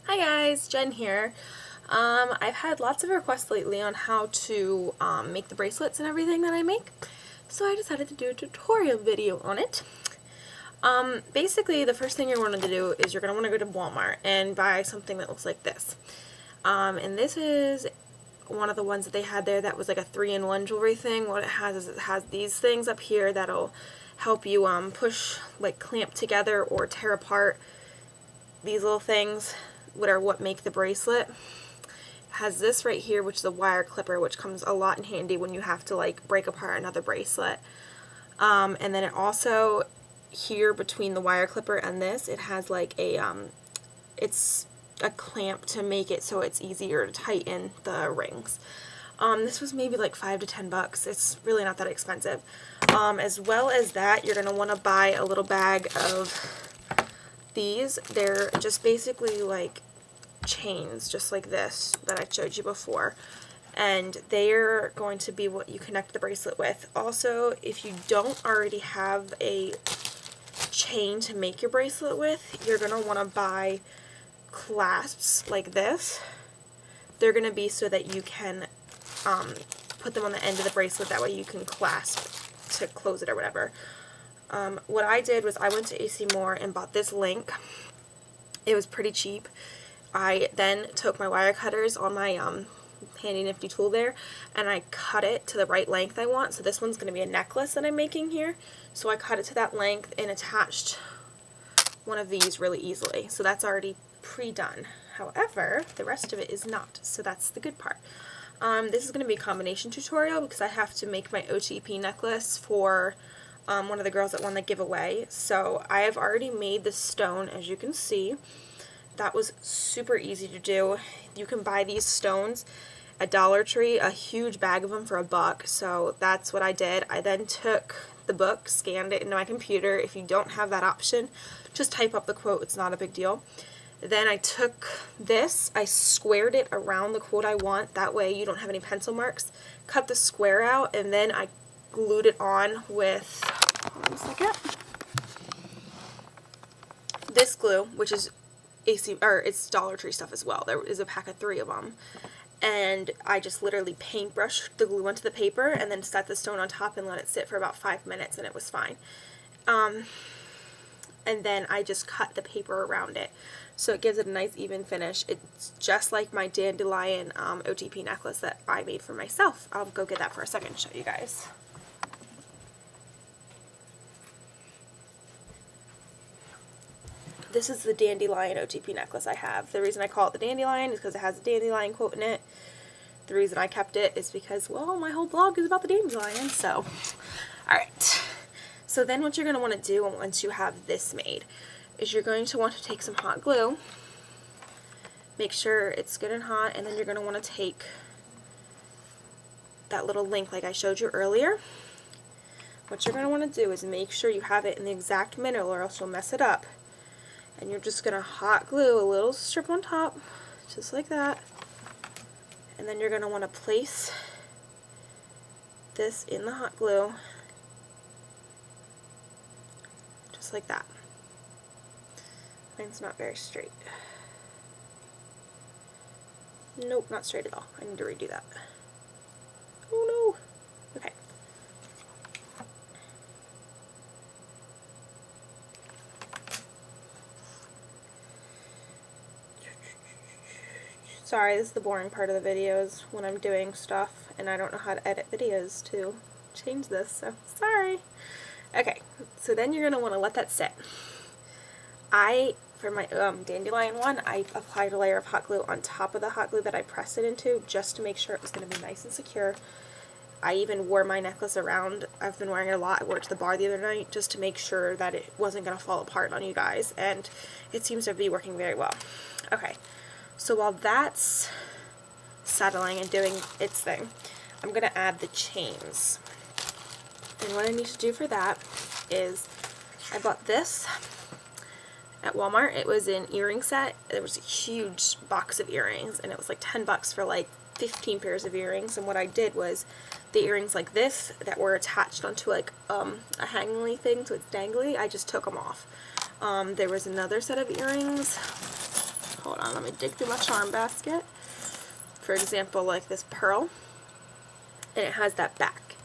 Hi guys, Jen here. I've had lots of requests lately on how to make the bracelets and everything that I make, so I decided to do a tutorial video on it. Basically, the first thing you're going to do is you're going to want to go to Walmart and buy something that looks like this. And this is one of the ones that they had there that was like a 3-in-1 jewelry thing. What it has is it has these things up here that'll help you push, like clamp together or tear apart these little things what make the bracelet. It has this right here, which is a wire clipper, which comes a lot in handy when you have to like break apart another bracelet. And then it also, here between the wire clipper and this, it has like a it's a clamp to make it so it's easier to tighten the rings. This was maybe like $5 to $10. It's really not that expensive. As well as that, you're going to want to buy a little bag of these. They're just basically like chains, just like this that I showed you before, and they're going to be what you connect the bracelet with. Also, if you don't already have a chain to make your bracelet with, you're going to want to buy clasps like this. They're going to be so that you can put them on the end of the bracelet, that way you can clasp to close it or whatever. What I did was I went to AC Moore and bought this link. It was pretty cheap. I then took my wire cutters on my handy nifty tool there, and I cut it to the right length I want. So this one's going to be a necklace that I'm making here. So I cut it to that length and attached one of these really easily. So that's already pre-done. However, the rest of it is not. So that's the good part. This is going to be a combination tutorial because I have to make my OTP necklace for one of the girls that won the giveaway. So I have already made the stone, as you can see. That was super easy to do. You can buy these stones at Dollar Tree, a huge bag of them for $1. So that's what I did. I then took the book, scanned it into my computer. If you don't have that option, just type up the quote. It's not a big deal. Then I took this, I squared it around the quote I want. That way you don't have any pencil marks. Cut the square out, and then I glued it on with, hold on a second, this glue, which is it's Dollar Tree stuff as well. There is a pack of 3 of them. And I just literally paintbrushed the glue onto the paper and then set the stone on top and let it sit for about 5 minutes, and it was fine. And then I just cut the paper around it, so it gives it a nice even finish. It's just like my dandelion OTP necklace that I made for myself. I'll go get that for a second and show you guys. This is the dandelion OTP necklace I have. The reason I call it the dandelion is because it has a dandelion quote in it. The reason I kept it is because, well, my whole blog is about the dandelion, so. Alright. So then what you're going to want to do once you have this made is you're going to want to take some hot glue, make sure it's good and hot, and then you're going to want to take that little link like I showed you earlier. What you're going to want to do is make sure you have it in the exact middle, or else you'll mess it up. And you're just going to hot glue a little strip on top, just like that. And then you're going to want to place this in the hot glue, just like that. Mine's not very straight. Nope, not straight at all. I need to redo that. Oh no! Okay. Sorry, this is the boring part of the videos when I'm doing stuff and I don't know how to edit videos to change this, so sorry. Okay, so then you're going to want to let that sit. For my dandelion one, I applied a layer of hot glue on top of the hot glue that I pressed it into, just to make sure it was going to be nice and secure. I even wore my necklace around. I've been wearing it a lot. I wore it to the bar the other night just to make sure that it wasn't going to fall apart on you guys, and it seems to be working very well. Okay. So while that's settling and doing its thing, I'm going to add the chains. And what I need to do for that is I bought this at Walmart. It was an earring set. There was a huge box of earrings, and it was like $10 for like 15 pairs of earrings. And what I did was the earrings like this that were attached onto like a hangly thing, so it's dangly, I just took them off. There was another set of earrings. hold on, let me dig through my charm basket. For example, like this pearl, and it has that back.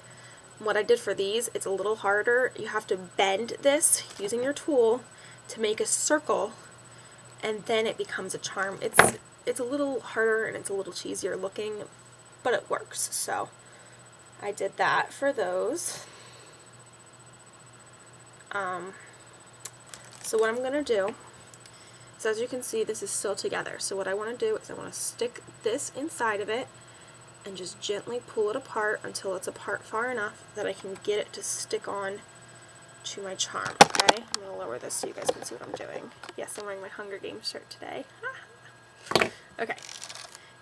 What I did for these, it's a little harder. You have to bend this using your tool to make a circle, and then it becomes a charm. It's a little harder and it's a little cheesier looking, but it works. So I did that for those. So what I'm going to do is, as you can see, this is still together. So what I want to do is I want to stick this inside of it and just gently pull it apart until it's apart far enough that I can get it to stick on to my charm. Okay, I'm going to lower this so you guys can see what I'm doing. Yes, I'm wearing my Hunger Games shirt today. Okay,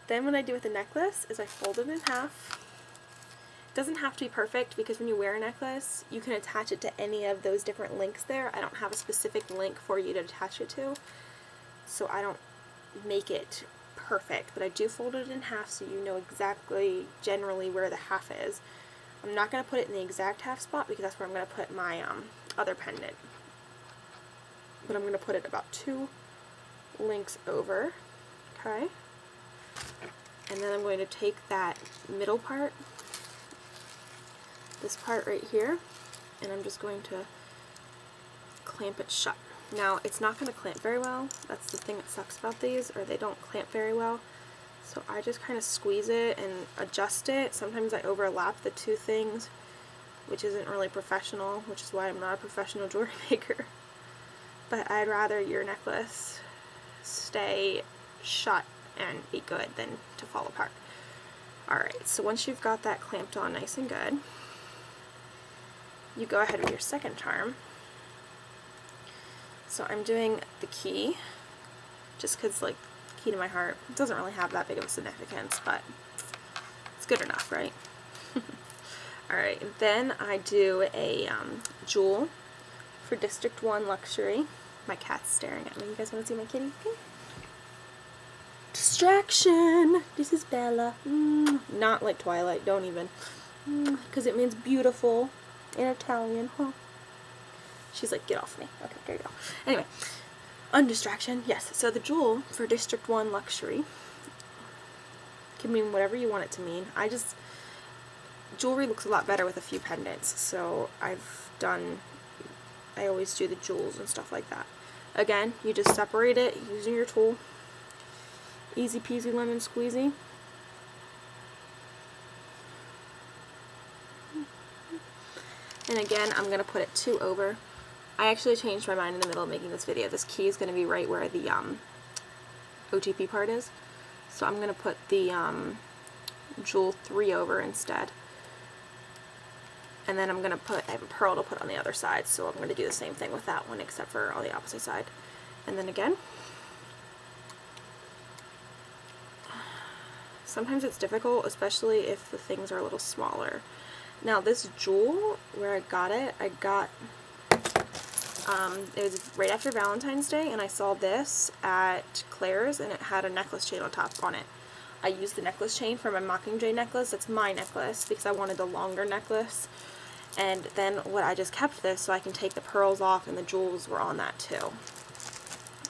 then what I do with the necklace is I fold it in half. Doesn't have to be perfect, because when you wear a necklace, you can attach it to any of those different links there. I don't have a specific link for you to attach it to, so I don't make it perfect, but I do fold it in half so you know exactly generally where the half is. I'm not going to put it in the exact half spot because that's where I'm going to put my other pendant, but I'm going to put it about 2 links over, okay? And then I'm going to take that middle part, this part right here, and I'm just going to clamp it shut. Now, it's not going to clamp very well. That's the thing that sucks about these, or they don't clamp very well. So I just kind of squeeze it and adjust it. Sometimes I overlap the 2 things, which isn't really professional, which is why I'm not a professional jewelry maker. But I'd rather your necklace stay shut and be good than to fall apart. Alright, so once you've got that clamped on nice and good, you go ahead with your second charm. So I'm doing the key, just because, like, key to my heart, it doesn't really have that big of a significance, but it's good enough, right? Alright, then I do a jewel for District 1 Luxury. My cat's staring at me. You guys want to see my kitty? Okay. Distraction! This is Bella. Not like Twilight, don't even. Because it means beautiful in Italian, huh? She's like, get off me. Okay, there you go. Anyway, undistraction, yes. So the jewel for District 1 Luxury can mean whatever you want it to mean. Jewelry looks a lot better with a few pendants, so I always do the jewels and stuff like that. Again, you just separate it using your tool. Easy peasy lemon squeezy. And again, I'm going to put it 2 over. I actually changed my mind in the middle of making this video. This key is going to be right where the OTP part is. So I'm going to put the jewel 3 over instead. And then I'm going to I have a pearl to put on the other side, so I'm going to do the same thing with that one except for on the opposite side. And then again, sometimes it's difficult, especially if the things are a little smaller. Now this jewel, where I got it was right after Valentine's Day, and I saw this at Claire's, and it had a necklace chain on top on it. I used the necklace chain for my Mockingjay necklace. That's my necklace because I wanted the longer necklace. And then I just kept this so I can take the pearls off, and the jewels were on that too.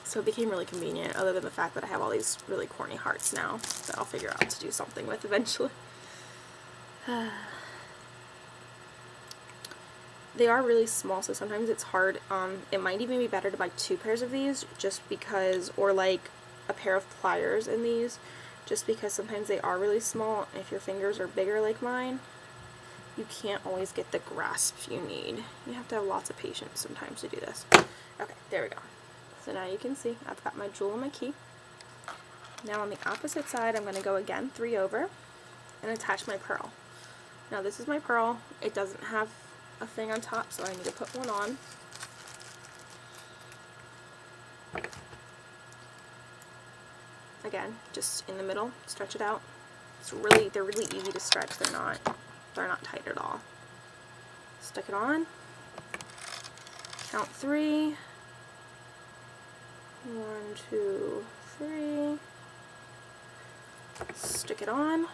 So it became really convenient, other than the fact that I have all these really corny hearts now that I'll figure out to do something with eventually. They are really small, so sometimes it's hard. It might even be better to buy 2 pairs of these, just because, or like a pair of pliers in these, just because sometimes they are really small. If your fingers are bigger like mine, you can't always get the grasp you need. You have to have lots of patience sometimes to do this. Okay, there we go. So now you can see I've got my jewel and my key. Now on the opposite side, I'm going to go again 3 over and attach my pearl. Now this is my pearl. It doesn't have a thing on top, so I need to put one on. Again, just in the middle, stretch it out. They're really easy to stretch. They're not tight at all. Stick it on. Count 3. 1, 2, 3. Stick it on.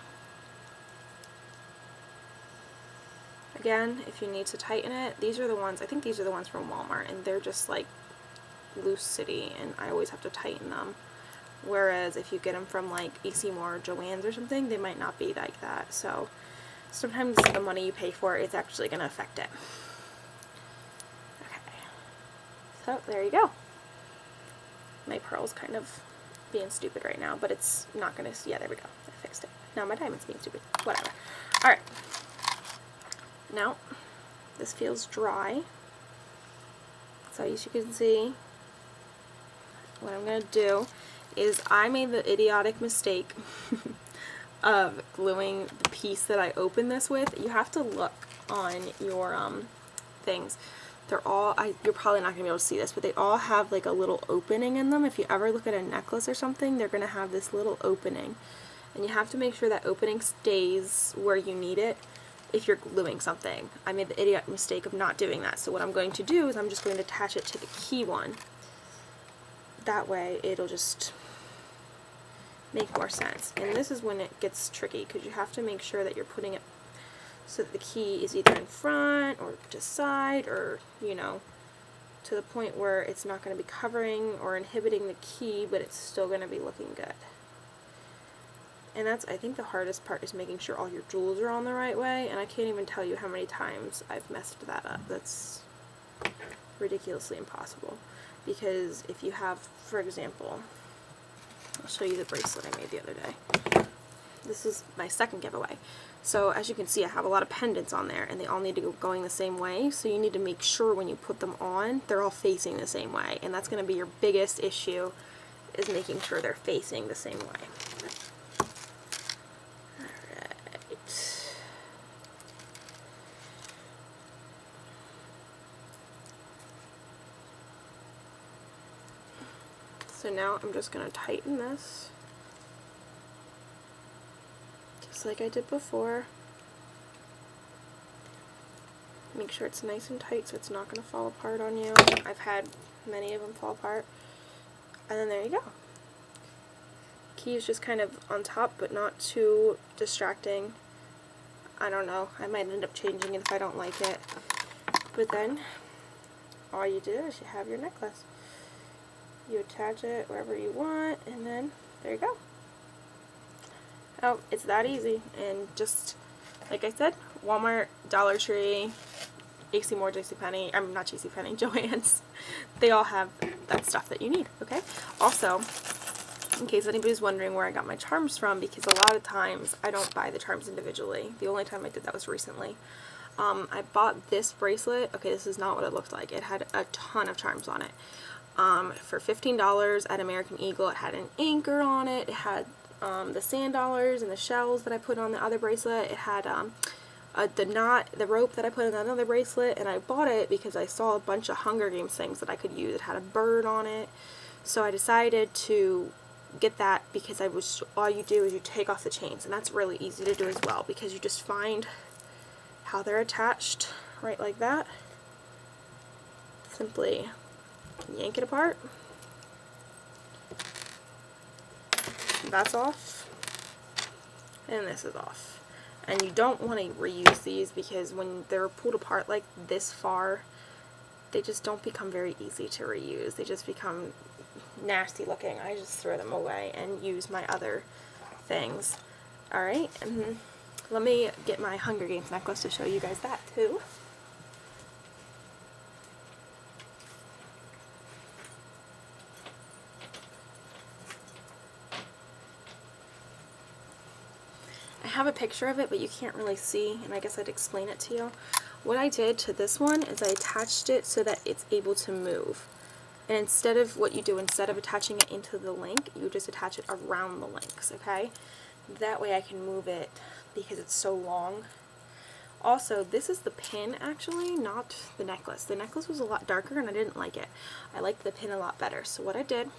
Again, if you need to tighten it, these are the ones, I think these are the ones from Walmart, and they're just like loose city, and I always have to tighten them. Whereas if you get them from like AC Moore or Joann's or something, they might not be like that. So sometimes the money you pay for it is actually going to affect it. Okay, so there you go. My pearl's kind of being stupid right now, but it's not going to, yeah, there we go. I fixed it. Now my diamond's being stupid. Whatever. Alright. Now, this feels dry. So as you can see, what I'm going to do is I made the idiotic mistake of gluing the piece that I opened this with. You have to look on your things. They're all, you're probably not going to be able to see this, but they all have like a little opening in them. If you ever look at a necklace or something, they're going to have this little opening. And you have to make sure that opening stays where you need it if you're gluing something. I made the idiot mistake of not doing that. So what I'm going to do is I'm just going to attach it to the key one. That way it'll just make more sense. And this is when it gets tricky, because you have to make sure that you're putting it so that the key is either in front or to side, or, you know, to the point where it's not going to be covering or inhibiting the key, but it's still going to be looking good. And that's, I think, the hardest part, is making sure all your jewels are on the right way, and I can't even tell you how many times I've messed that up. That's ridiculously impossible. Because if you have, for example, I'll show you the bracelet I made the other day. This is my second giveaway. So as you can see, I have a lot of pendants on there, and they all need to go going the same way. So you need to make sure when you put them on, they're all facing the same way. And that's going to be your biggest issue, is making sure they're facing the same way. Alright. So now I'm just going to tighten this, just like I did before. Make sure it's nice and tight so it's not going to fall apart on you. I've had many of them fall apart. And then there you go. Key is just kind of on top, but not too distracting. I don't know. I might end up changing it if I don't like it. But then all you do is you have your necklace. You attach it wherever you want, and then there you go. Oh, it's that easy. And just like I said, Walmart, Dollar Tree, AC Moore, JCPenney, I'm not JCPenney, Joann's, they all have that stuff that you need, okay? Also, in case anybody's wondering where I got my charms from, because a lot of times I don't buy the charms individually. The only time I did that was recently. I bought this bracelet. Okay, this is not what it looked like. It had a ton of charms on it. For $15 at American Eagle. It had an anchor on it. It had the sand dollars and the shells that I put on the other bracelet. It had the rope that I put in another bracelet, and I bought it because I saw a bunch of Hunger Games things that I could use. It had a bird on it, so I decided to get that, because all you do is you take off the chains, and that's really easy to do as well, because you just find how they're attached right like that. Simply yank it apart. That's off, and this is off. And you don't want to reuse these, because when they're pulled apart like this far, they just don't become very easy to reuse. They just become nasty looking. I just throw them away and use my other things. Alright, and let me get my Hunger Games necklace to show you guys that too. I have a picture of it, but you can't really see, and I guess I'd explain it to you. What I did to this one is I attached it so that it's able to move. And instead of attaching it into the link, you just attach it around the links, okay? That way I can move it because it's so long. Also, this is the pin actually, not the necklace. The necklace was a lot darker and I didn't like it. I liked the pin a lot better. So what I did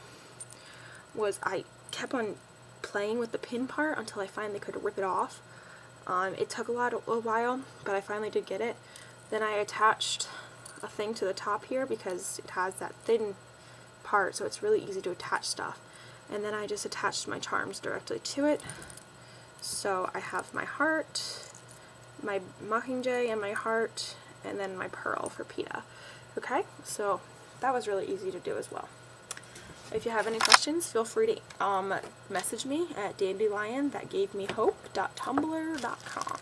was I kept on playing with the pin part until I finally could rip it off. It took a while, but I finally did get it. Then I attached a thing to the top here because it has that thin part, so it's really easy to attach stuff. And then I just attached my charms directly to it. So I have my heart, my Mockingjay and my heart, and then my pearl for Peta. Okay, so that was really easy to do as well. If you have any questions, feel free to message me at dandelion-that-gave-me-hope.tumblr.com.